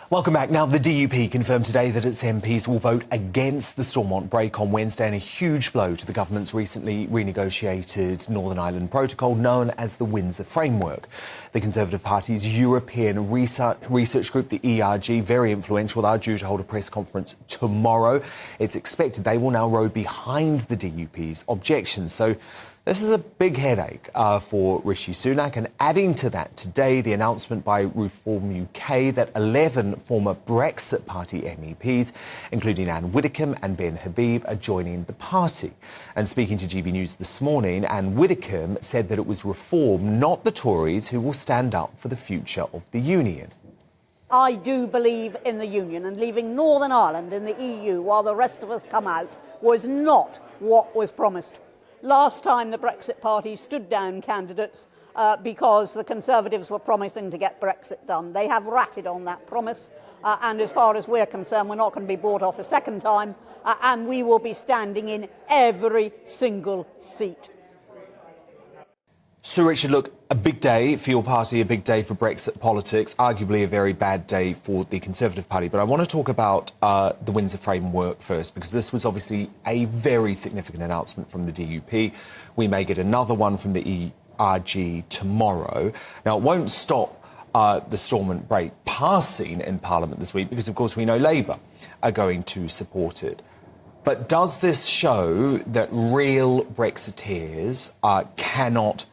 Welcome back. Now, the DUP confirmed today that its MPs will vote against the Stormont break on Wednesday in a huge blow to the government's recently renegotiated Northern Ireland Protocol known as the Windsor Framework. The Conservative Party's European research group, the ERG, very influential, are due to hold a press conference tomorrow. It's expected they will now row behind the DUP's objections. So this is a big headache for Rishi Sunak, and adding to that today, the announcement by Reform UK that 11 former Brexit Party MEPs, including Anne Widdecombe and Ben Habib, are joining the party. And speaking to GBNews this morning, Anne Widdecombe said that it was Reform, not the Tories, who will stand up for the future of the Union. I do believe in the Union, and leaving Northern Ireland in the EU while the rest of us come out was not what was promised. Last time the Brexit Party stood down candidates because the Conservatives were promising to get Brexit done. They have ratted on that promise, and as far as we're concerned, we're not going to be bought off a second time, and we will be standing in every single seat. So, Richard, look, a big day for your party, a big day for Brexit politics, arguably a very bad day for the Conservative Party. But I want to talk about the Windsor Framework first, because this was obviously a very significant announcement from the DUP. We may get another one from the ERG tomorrow. Now, it won't stop the Stormont break passing in Parliament this week, because, of course, we know Labour are going to support it. But does this show that real Brexiteers cannot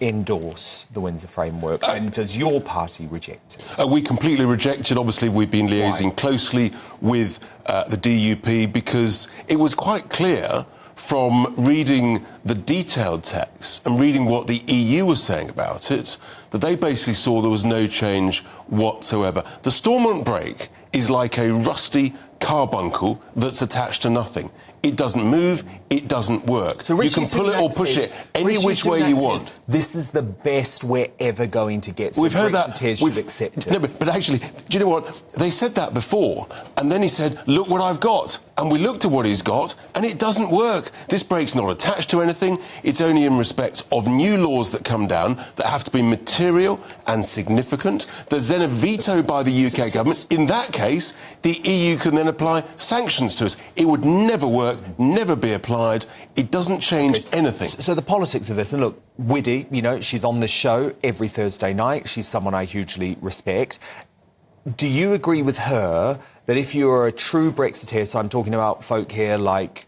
endorse the Windsor Framework, and does your party reject it? We completely reject it. Obviously, we've been liaising closely with the DUP because it was quite clear from reading the detailed text and reading what the EU was saying about it that they basically saw there was no change whatsoever. The Stormont break is like a rusty carbuncle that's attached to nothing. It doesn't move, it doesn't work. So you can pull it or push it any which way you want. This is the best we're ever going to get. So we've heard that. Brexiteers should accept it. No, but actually, do you know what? They said that before, and then he said, look what I've got. And we looked at what he's got, and it doesn't work. This break's not attached to anything. It's only in respect of new laws that come down that have to be material and significant. There's then a veto by the UK government. In that case, the EU can then apply sanctions to us. It would never work, never be applied. It doesn't change anything. So the politics of this, and look, Widdy, you know, she's on this show every Thursday night. She's someone I hugely respect. Do you agree with her that if you're a true Brexiteer, so I'm talking about folk here like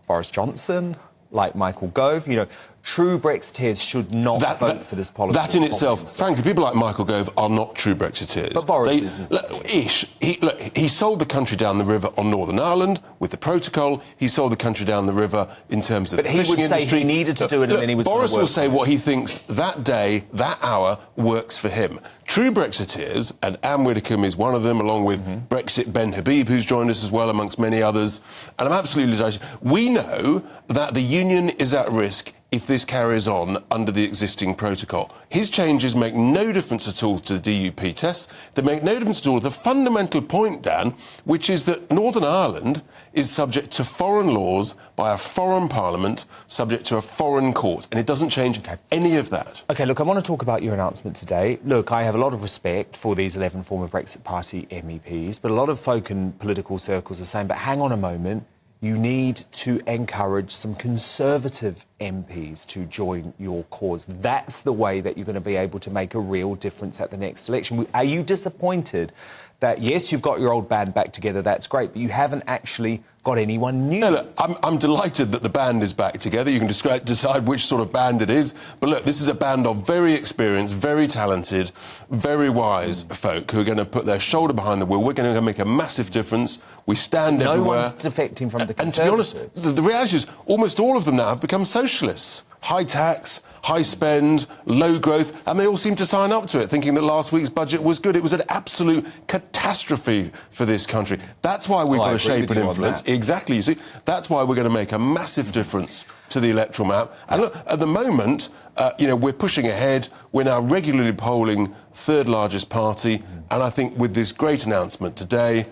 Boris Johnson, like Michael Gove, you know, true Brexiteers should not vote for this policy? That in itself, frankly, people like Michael Gove are not true Brexiteers. But Boris is. He sold the country down the river on Northern Ireland with the protocol. He sold the country down the river in terms of the fishing industry. But he would say he needed to do it, and then he was Boris will say what he thinks that day, that hour, works for him. True Brexiteers, and Anne Widdecombe is one of them, along with Brexit Ben Habib, who's joined us as well, amongst many others. And I'm absolutely delighted. We know that the Union is at risk if this carries on under the existing protocol. His changes make no difference at all to the DUP tests. They make no difference at all to the fundamental point, Dan, which is that Northern Ireland is subject to foreign laws by a foreign parliament, subject to a foreign court, and it doesn't change any of that. OK, look, I want to talk about your announcement today. Look, I have a lot of respect for these 11 former Brexit Party MEPs, but a lot of folk in political circles are saying, but hang on a moment, you need to encourage some Conservative MPs to join your cause. That's the way that you're going to be able to make a real difference at the next election. Are you disappointed that, yes, you've got your old band back together, that's great, but you haven't actually got anyone new? No, look, I'm delighted that the band is back together. You can decide which sort of band it is. But look, this is a band of very experienced, very talented, very wise folk who are going to put their shoulder behind the wheel. We're going to make a massive difference. We stand everywhere. No one's defecting from the Conservatives. And to be honest, the reality is almost all of them now have become socialists. High tax, high spend, low growth, and they all seem to sign up to it, thinking that last week's budget was good. It was an absolute catastrophe for this country. That's why we've got to shape and influence. Exactly, you see. That's why we're going to make a massive difference to the electoral map. And look, at the moment, we're pushing ahead. We're now regularly polling third largest party, and I think with this great announcement today,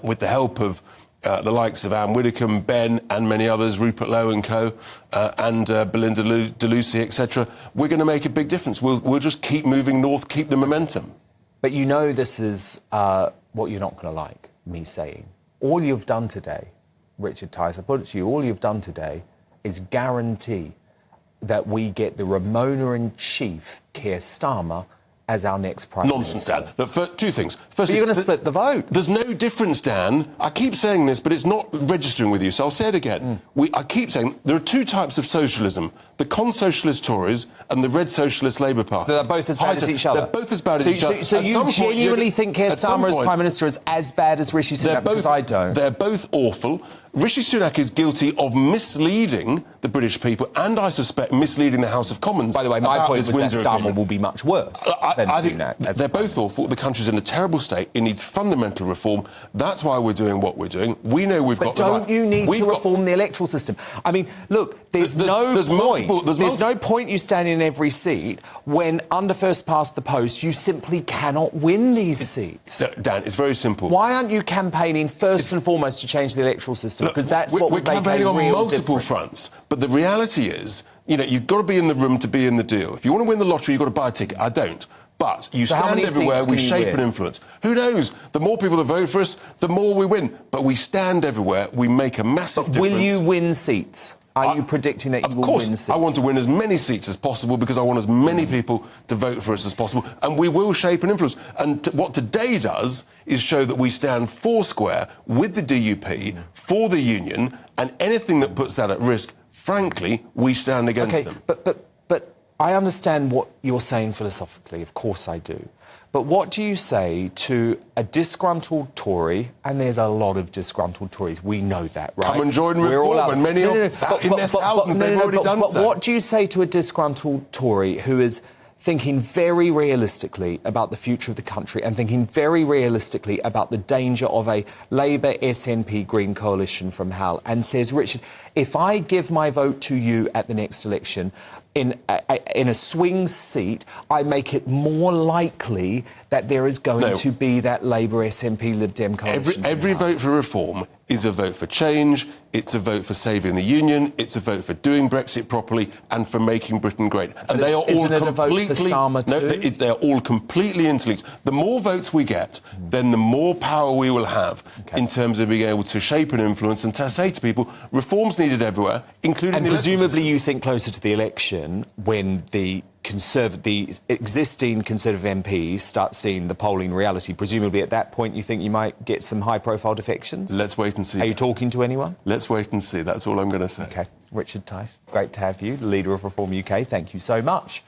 with the help of the likes of Anne Widdecombe, Ben and many others, Rupert Lowe and co, and Belinda de Lucy, etc., we're going to make a big difference. We'll just keep moving north, keep the momentum. But you know this is what you're not going to like me saying. All you've done today, Richard Tice, I put it to you, all you've done today is guarantee that we get the Ramona-in-Chief, Keir Starmer, as our next Prime Nonsense, Minister. Dan. Look, two things. But Firstly, you're going to split the vote. There's no difference, Dan. I keep saying this, but it's not registering with you, so I'll say it again. I keep saying there are two types of socialism: the con-socialist Tories and the red socialist Labour Party. So they're both as bad as each other? They're both as bad as each other. So you genuinely think Keir Starmer as Prime Minister is as bad as Rishi Sunak? Because I don't. They're both awful. Rishi Sunak is guilty of misleading the British people and, I suspect, misleading the House of Commons. By the way, my point was that Windsor Starmer agreement. will be much worse than I think Sunak. they're both awful. The country's in a terrible state. It needs fundamental reform. That's why we're doing what we're doing. We know we've got the right... But don't you need to reform the electoral system? I mean, look, there's no point you standing in every seat when, under first past the post, you simply cannot win these seats. Dan, it's very simple. Why aren't you campaigning first and foremost to change the electoral system? Because that's what we're campaigning on multiple fronts. But the reality is, you know, you've got to be in the room to be in the deal. If you want to win the lottery, you've got to buy a ticket. I don't. But you stand everywhere, we shape and influence. Who knows? The more people that vote for us, the more we win. But we stand everywhere, we make a massive difference. Will you win seats? Are you predicting that you will win seats? Of course, I want to win as many seats as possible because I want as many people to vote for us as possible, and we will shape and influence. And what today does is show that we stand foursquare with the DUP for the union, and anything that puts that at risk, frankly, we stand against them. But I understand what you're saying philosophically, of course I do. But what do you say to a disgruntled Tory, and there's a lot of disgruntled Tories, we know that, right? Come and join Reform, and many in their thousands, they've already done so. But what do you say to a disgruntled Tory who is thinking very realistically about the future of the country and thinking very realistically about the danger of a Labour, SNP, Green coalition from hell, and says, Richard, if I give my vote to you at the next election, in a swing seat, I make it more likely that there is going to be that Labour, SNP, Lib Dem coalition. Every vote for reform is a vote for change, it's a vote for saving the union, it's a vote for doing Brexit properly and for making Britain great. And they are all completely... they are all completely interlinked. The more votes we get, then the more power we will have in terms of being able to shape and influence and to say to people, reform's needed everywhere, including and the presumably you think closer to the election when the existing Conservative MPs start seeing the polling reality, presumably at that point you think you might get some high-profile defections? Let's wait and see. Are you talking to anyone? Let's wait and see. That's all I'm going to say. OK. Richard Tice, great to have you, the leader of Reform UK. Thank you so much.